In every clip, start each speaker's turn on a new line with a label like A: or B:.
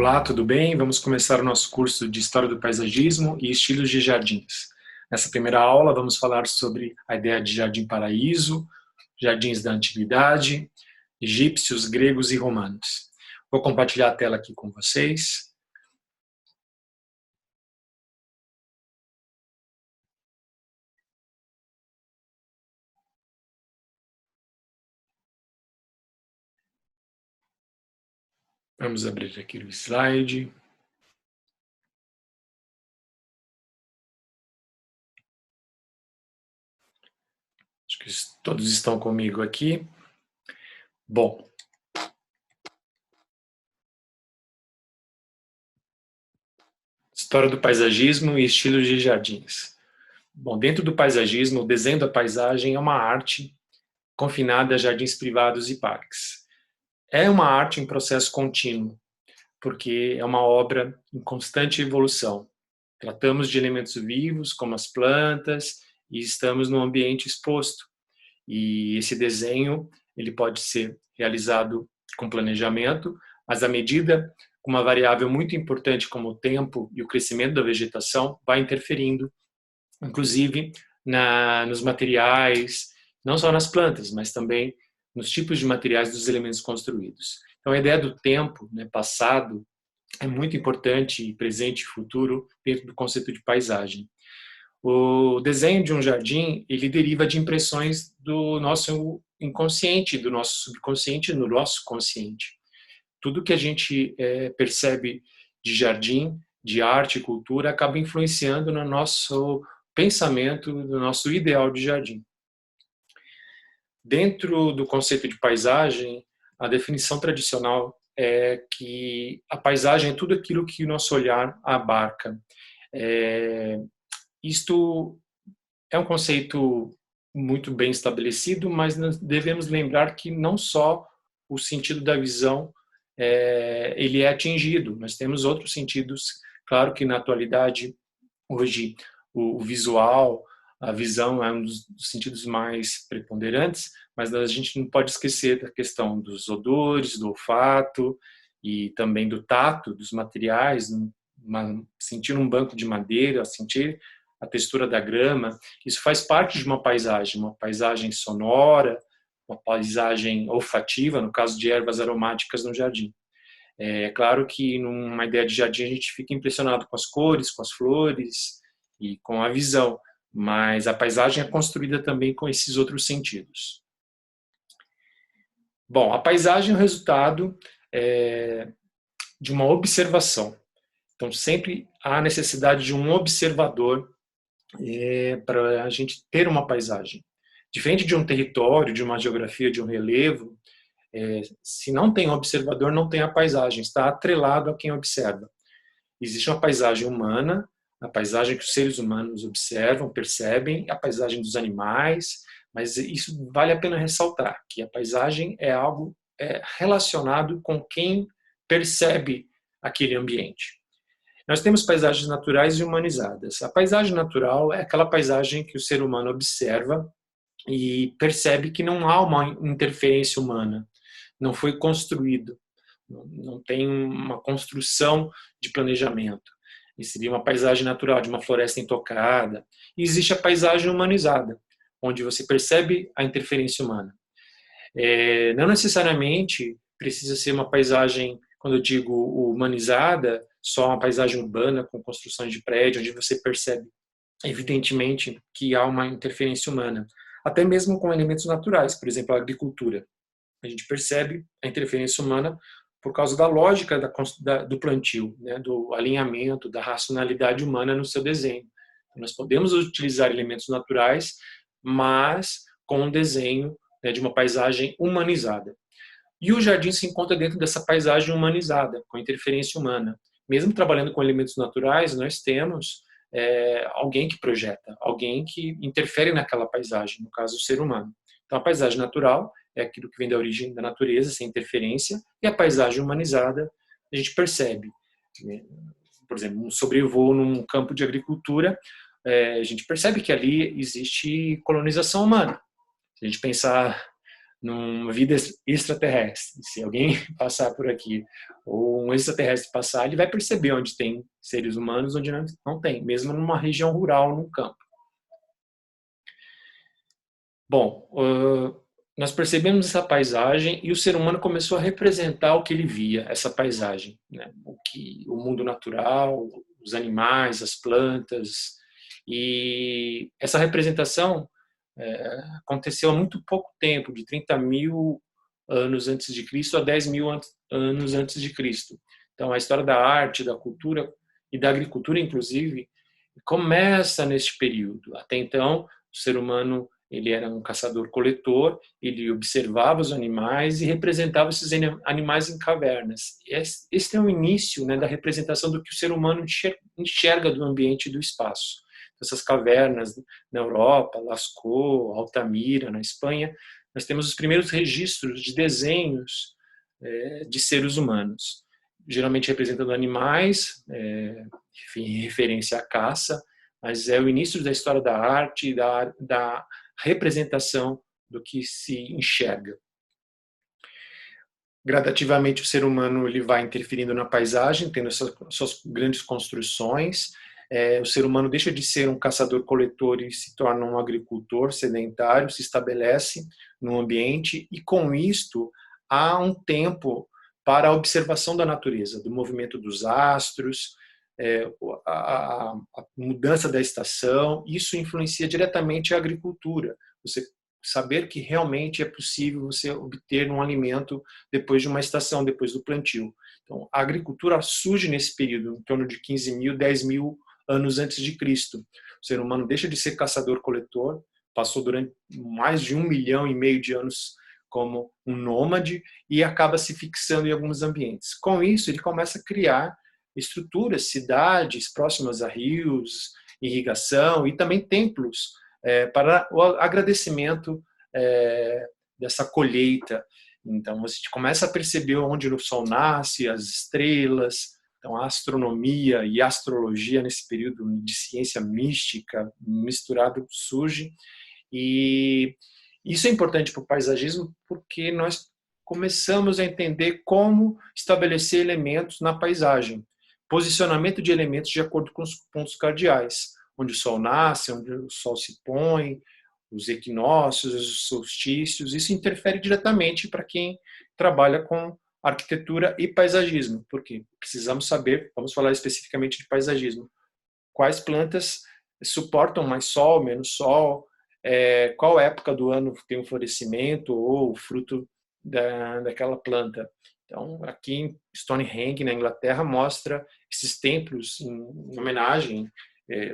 A: Olá, tudo bem? Vamos começar o nosso curso de História do Paisagismo e Estilos de Jardins. Nessa primeira aula, vamos falar sobre a ideia de jardim paraíso, jardins da antiguidade, egípcios, gregos e romanos. Vou compartilhar a tela aqui com vocês. Vamos abrir aqui o slide. Acho que todos estão comigo aqui. Bom, história do paisagismo e estilos de jardins. Bom, dentro do paisagismo, o desenho da paisagem é uma arte confinada a jardins privados e parques. É uma arte em processo contínuo, porque é uma obra em constante evolução. Tratamos de elementos vivos, como as plantas, e estamos num ambiente exposto. E esse desenho, ele pode ser realizado com planejamento, mas à medida que uma variável muito importante como o tempo e o crescimento da vegetação vai interferindo, inclusive nos materiais, não só nas plantas, mas também nos tipos de materiais dos elementos construídos. Então, a ideia do tempo, né, passado, é muito importante, presente e futuro, dentro do conceito de paisagem. O desenho de um jardim, ele deriva de impressões do nosso inconsciente, do nosso subconsciente, no nosso consciente. Tudo que a gente percebe de jardim, de arte e cultura, acaba influenciando no nosso pensamento, no nosso ideal de jardim. Dentro do conceito de paisagem, a definição tradicional é que a paisagem é tudo aquilo que o nosso olhar abarca. Isto é um conceito muito bem estabelecido, mas nós devemos lembrar que não só o sentido da visão ele é atingido, nós temos outros sentidos. Claro que na atualidade, hoje, o visual, a visão é um dos sentidos mais preponderantes, mas a gente não pode esquecer da questão dos odores, do olfato e também do tato, dos materiais, sentir um banco de madeira, sentir a textura da grama. Isso faz parte de uma paisagem sonora, uma paisagem olfativa, no caso de ervas aromáticas no jardim. É claro que numa ideia de jardim a gente fica impressionado com as cores, com as flores e com a visão, mas a paisagem é construída também com esses outros sentidos. Bom, a paisagem é o resultado de uma observação. Então, sempre há necessidade de um observador para a gente ter uma paisagem. Diferente de um território, de uma geografia, de um relevo, se não tem observador, não tem a paisagem, está atrelado a quem observa. Existe uma paisagem humana, a paisagem que os seres humanos observam, percebem, a paisagem dos animais, mas isso vale a pena ressaltar, que a paisagem é algo relacionado com quem percebe aquele ambiente. Nós temos paisagens naturais e humanizadas. A paisagem natural é aquela paisagem que o ser humano observa e percebe que não há uma interferência humana, não foi construído, não tem uma construção de planejamento. Isso seria uma paisagem natural, de uma floresta intocada. E existe a paisagem humanizada, onde você percebe a interferência humana. Não necessariamente precisa ser uma paisagem, quando eu digo humanizada, só uma paisagem urbana com construções de prédio, onde você percebe, evidentemente, que há uma interferência humana. Até mesmo com elementos naturais, por exemplo, a agricultura. A gente percebe a interferência humana por causa da lógica do plantio, né, do alinhamento, da racionalidade humana no seu desenho. Então, nós podemos utilizar elementos naturais, mas com um desenho, né, de uma paisagem humanizada. E o jardim se encontra dentro dessa paisagem humanizada, com interferência humana. Mesmo trabalhando com elementos naturais, nós temos alguém que projeta, alguém que interfere naquela paisagem, no caso o ser humano. Então a paisagem natural é aquilo que vem da origem da natureza, sem interferência, e a paisagem humanizada a gente percebe. Por exemplo, um sobrevoo num campo de agricultura, a gente percebe que ali existe colonização humana. Se a gente pensar numa vida extraterrestre. Se alguém passar por aqui, ou um extraterrestre passar, ele vai perceber onde tem seres humanos, onde não tem, mesmo numa região rural, num campo. Bom, nós percebemos essa paisagem e o ser humano começou a representar o que ele via, essa paisagem, né? O mundo natural, os animais, as plantas. E essa representação aconteceu há muito pouco tempo, de 30 mil anos antes de Cristo a 10 mil anos antes de Cristo. Então, a história da arte, da cultura e da agricultura, inclusive, começa neste período. Até então, o ser humano ele era um caçador-coletor, ele observava os animais e representava esses animais em cavernas. Este é o início, né, da representação do que o ser humano enxerga do ambiente e do espaço. Essas cavernas na Europa, Lascaux, Altamira, na Espanha, nós temos os primeiros registros de desenhos de seres humanos, geralmente representando animais, enfim, em referência à caça, mas é o início da história da arte e da representação do que se enxerga. Gradativamente, o ser humano ele vai interferindo na paisagem, tendo suas grandes construções. O ser humano deixa de ser um caçador-coletor e se torna um agricultor sedentário, se estabelece no ambiente e, com isto, há um tempo para a observação da natureza, do movimento dos astros, a mudança da estação. Isso influencia diretamente a agricultura. Você saber que realmente é possível você obter um alimento depois de uma estação, depois do plantio. Então, a agricultura surge nesse período, em torno de 15 mil, 10 mil anos antes de Cristo. O ser humano deixa de ser caçador-coletor, passou durante mais de 1,5 milhão de anos como um nômade e acaba se fixando em alguns ambientes. Com isso, ele começa a criar estruturas, cidades próximas a rios, irrigação e também templos para o agradecimento dessa colheita. Então, você começa a perceber onde o sol nasce, as estrelas. Então, a astronomia e a astrologia, nesse período de ciência mística misturado, surge. E isso é importante para o paisagismo porque nós começamos a entender como estabelecer elementos na paisagem. Posicionamento de elementos de acordo com os pontos cardeais, onde o sol nasce, onde o sol se põe, os equinócios, os solstícios. Isso interfere diretamente para quem trabalha com arquitetura e paisagismo, porque precisamos saber, vamos falar especificamente de paisagismo, quais plantas suportam mais sol, menos sol, qual época do ano tem um florescimento ou o fruto daquela planta. Então, aqui em Stonehenge, na Inglaterra, mostra esses templos em homenagem.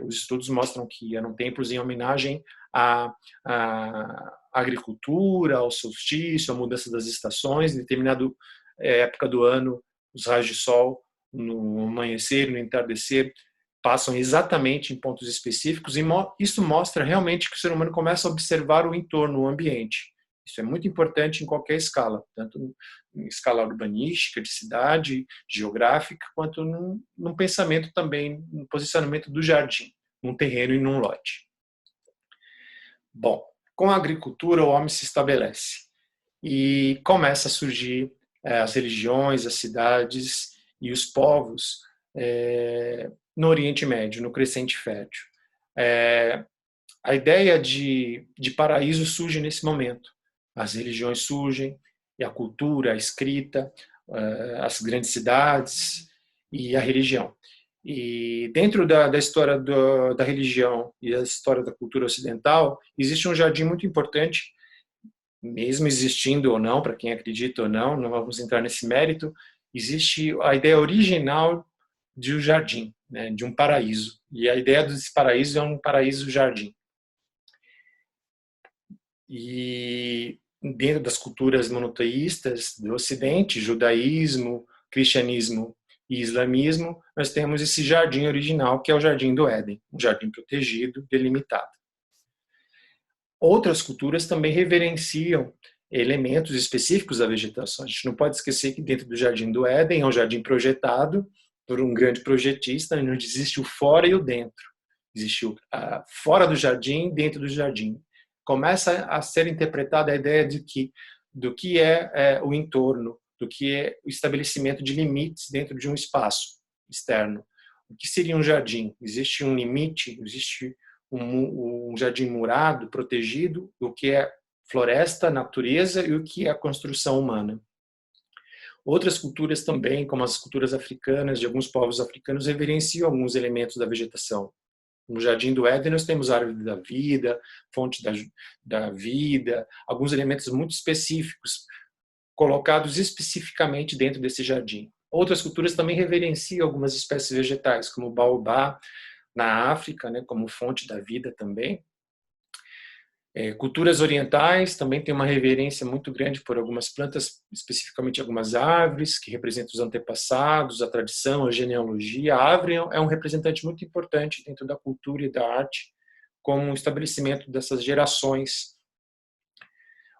A: Os estudos mostram que eram templos em homenagem à agricultura, ao solstício, à mudança das estações. Em determinada época do ano, os raios de sol, no amanhecer, no entardecer, passam exatamente em pontos específicos, e isso mostra realmente que o ser humano começa a observar o entorno, o ambiente. Isso é muito importante em qualquer escala, tanto em escala urbanística, de cidade, geográfica, quanto num pensamento também, no posicionamento do jardim, num terreno e num lote. Bom, com a agricultura o homem se estabelece e começa a surgir as religiões, as cidades e os povos no Oriente Médio, no Crescente Fértil. A ideia de paraíso surge nesse momento. As religiões surgem, e a cultura, a escrita, as grandes cidades e a religião. E dentro da história da religião e da história da cultura ocidental, existe um jardim muito importante, mesmo existindo ou não, para quem acredita ou não vamos entrar nesse mérito, existe a ideia original de um jardim, né, de um paraíso. E a ideia desse paraíso é um paraíso-jardim. E dentro das culturas monoteístas do Ocidente, judaísmo, cristianismo e islamismo, nós temos esse jardim original, que é o Jardim do Éden, um jardim protegido, delimitado. Outras culturas também reverenciam elementos específicos da vegetação. A gente não pode esquecer que dentro do Jardim do Éden é um jardim projetado por um grande projetista, onde existe o fora e o dentro. Existe o fora do jardim, dentro do jardim. Começa a ser interpretada a ideia de que do que é o entorno, do que é o estabelecimento de limites dentro de um espaço externo. O que seria um jardim? Existe um limite, existe um jardim murado, protegido, o que é floresta, natureza e o que é a construção humana. Outras culturas também, como as culturas africanas, de alguns povos africanos, reverenciam alguns elementos da vegetação. No Jardim do Éden nós temos a árvore da vida, fonte da vida, alguns elementos muito específicos, colocados especificamente dentro desse jardim. Outras culturas também reverenciam algumas espécies vegetais, como o baobá na África, né, como fonte da vida também. Culturas orientais também têm uma reverência muito grande por algumas plantas, especificamente algumas árvores, que representam os antepassados, a tradição, a genealogia. A árvore é um representante muito importante dentro da cultura e da arte, como um estabelecimento dessas gerações.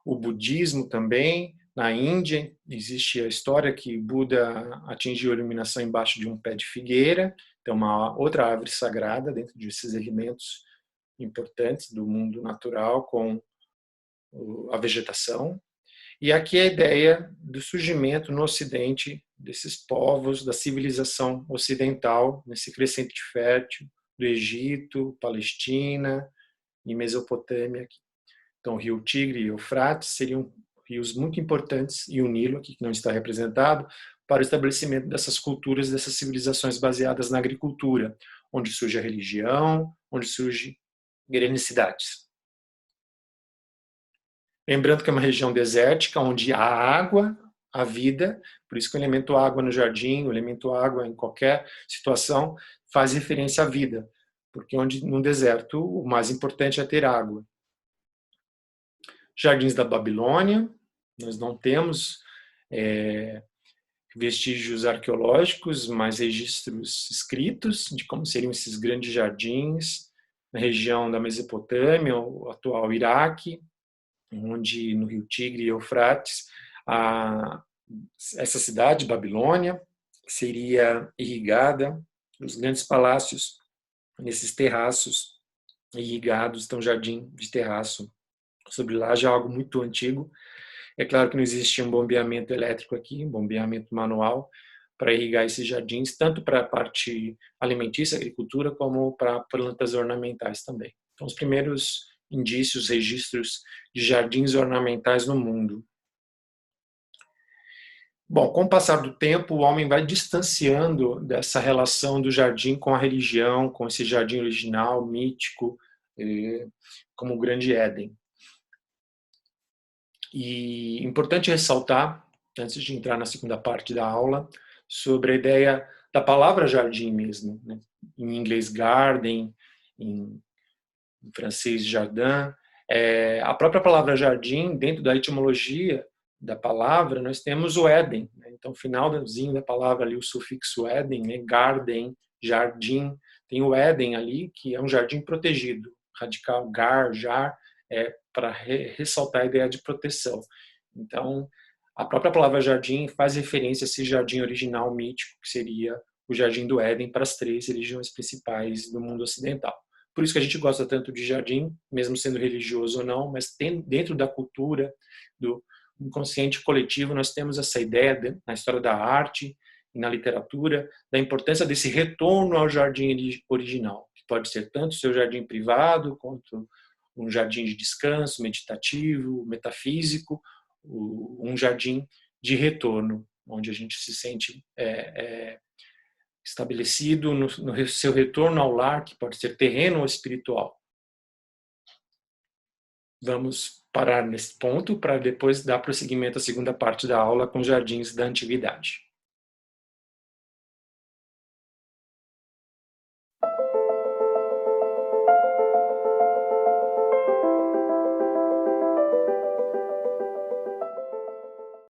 A: O budismo também, na Índia, existe a história que Buda atingiu a iluminação embaixo de um pé de figueira, então uma outra árvore sagrada dentro desses elementos importantes do mundo natural com a vegetação. E aqui a ideia do surgimento no Ocidente desses povos, da civilização ocidental, nesse crescente fértil do Egito, Palestina e Mesopotâmia. Então, o rio Tigre e Eufrates seriam rios muito importantes, e o Nilo, aqui que não está representado, para o estabelecimento dessas culturas, dessas civilizações baseadas na agricultura, onde surge a religião, onde surge granicidades. Lembrando que é uma região desértica, onde há água, há vida, por isso que o elemento água no jardim, o elemento água em qualquer situação, faz referência à vida, porque onde no deserto o mais importante é ter água. Jardins da Babilônia, nós não temos vestígios arqueológicos, mas registros escritos de como seriam esses grandes jardins na região da Mesopotâmia, o atual Iraque, onde no rio Tigre e Eufrates, essa cidade, Babilônia, seria irrigada, os grandes palácios nesses terraços irrigados, então jardim de terraço sobre lá, já algo muito antigo. É claro que não existia um bombeamento elétrico aqui, um bombeamento manual para irrigar esses jardins, tanto para a parte alimentícia, agricultura, como para plantas ornamentais também. Então, os primeiros indícios, registros de jardins ornamentais no mundo. Bom, com o passar do tempo, o homem vai distanciando dessa relação do jardim com a religião, com esse jardim original, mítico, como o Grande Éden. E importante ressaltar, antes de entrar na segunda parte da aula, sobre a ideia da palavra jardim mesmo, né? Em inglês garden, em francês jardin. A própria palavra jardim, dentro da etimologia da palavra, nós temos o Éden, né? Então, o finalzinho da palavra ali, o sufixo Éden, né? Garden, jardim, tem o Éden ali, que é um jardim protegido, radical gar, jar, para ressaltar a ideia de proteção. Então, a própria palavra jardim faz referência a esse jardim original mítico, que seria o Jardim do Éden para as 3 religiões principais do mundo ocidental. Por isso que a gente gosta tanto de jardim, mesmo sendo religioso ou não, mas dentro da cultura, do inconsciente coletivo, nós temos essa ideia na história da arte e na literatura, da importância desse retorno ao jardim original, que pode ser tanto o seu jardim privado, quanto um jardim de descanso, meditativo, metafísico, um jardim de retorno, onde a gente se sente estabelecido no seu retorno ao lar, que pode ser terreno ou espiritual. Vamos parar nesse ponto para depois dar prosseguimento à segunda parte da aula com jardins da antiguidade.